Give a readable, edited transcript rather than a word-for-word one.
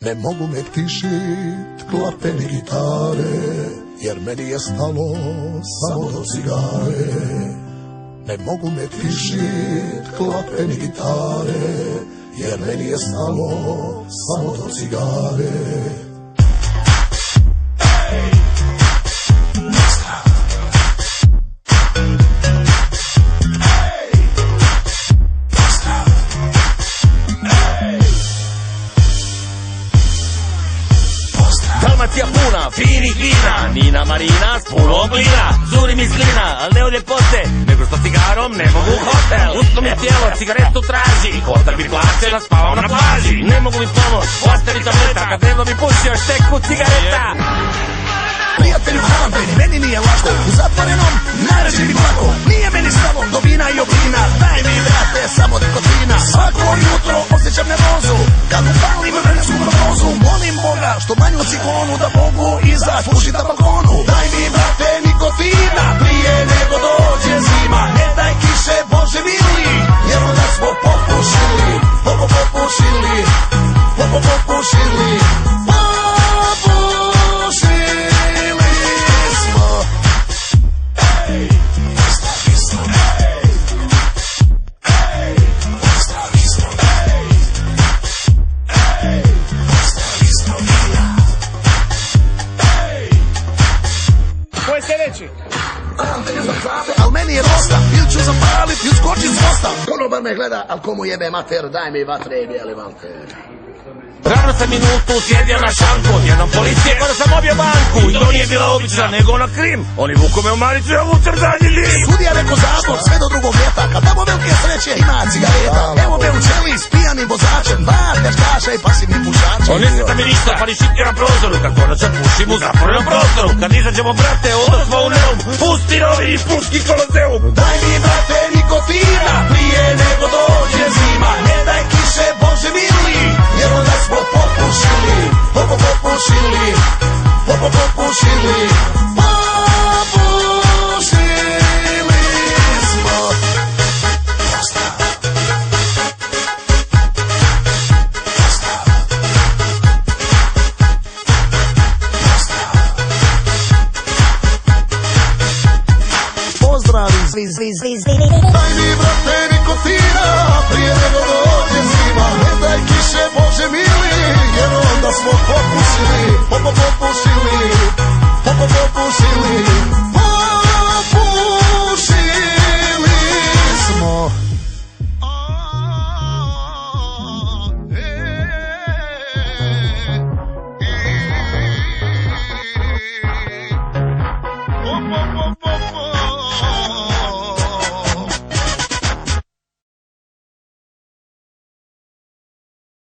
Ne mogu me tišit klapene gitare, jer meni je stalo samo do cigare. Ne mogu me tišit klapene gitare, jer meni je stalo samo do cigare. Dalmacija puna finih vina, Nina Marina s puno glina. Zuri mi zlina, al ne od ljepote, nego što cigarom ne mogu u hotel. Usto mi tijelo, cigaretu traži, hotel bi plaćena, spavam na plaži. Ne mogu mi pomoć, ostavi tableta, kad dnevno mi puši još teku cigareta. Prijatelju Hambeni, meni nije lako, u zatvorenom najrađe mi plako. Nije meni stalo do vina i oblina, daj mi vrate samo nikotina. Svako jutro osjećam nervozu, kad upalim vremensku prognozu. Molim Boga što manju ciklonu da mogu izać pušit na balkonu. Daj mi vrate nikotina, prije nego dođe zima. Ne daj kiše Bože mili, jer onda smo popušili, popušili, popušili. Al meni je dosta, ili ću zapalit, ili skočit s mosta. Konobar me gleda, al komu jebe mater, daj mi vatre i bijeli valter. Ravno sam minutu sjedio na šanku, odjednom policije kada sam obio banku. I to nije bila obična, nego na Krim. Oni vuku me u maricu, ja vučem zadnji dim. Sudija reko zatvor, sve do drugog ljeta. Kad tamo velike sreće ima cigareta. Evo me u čeli s pijanim vozačem, bar pljačkaša i pasivnim pušačem. On ne smeta mi ništa, pa ni šitke na prozoru. Kad konačno pušim u zatvorenom prostoru. Kad izađemo brate, onda smo u neum. Pusti novi i puški kolozeum. Daj mi brate nikotina, prije nego do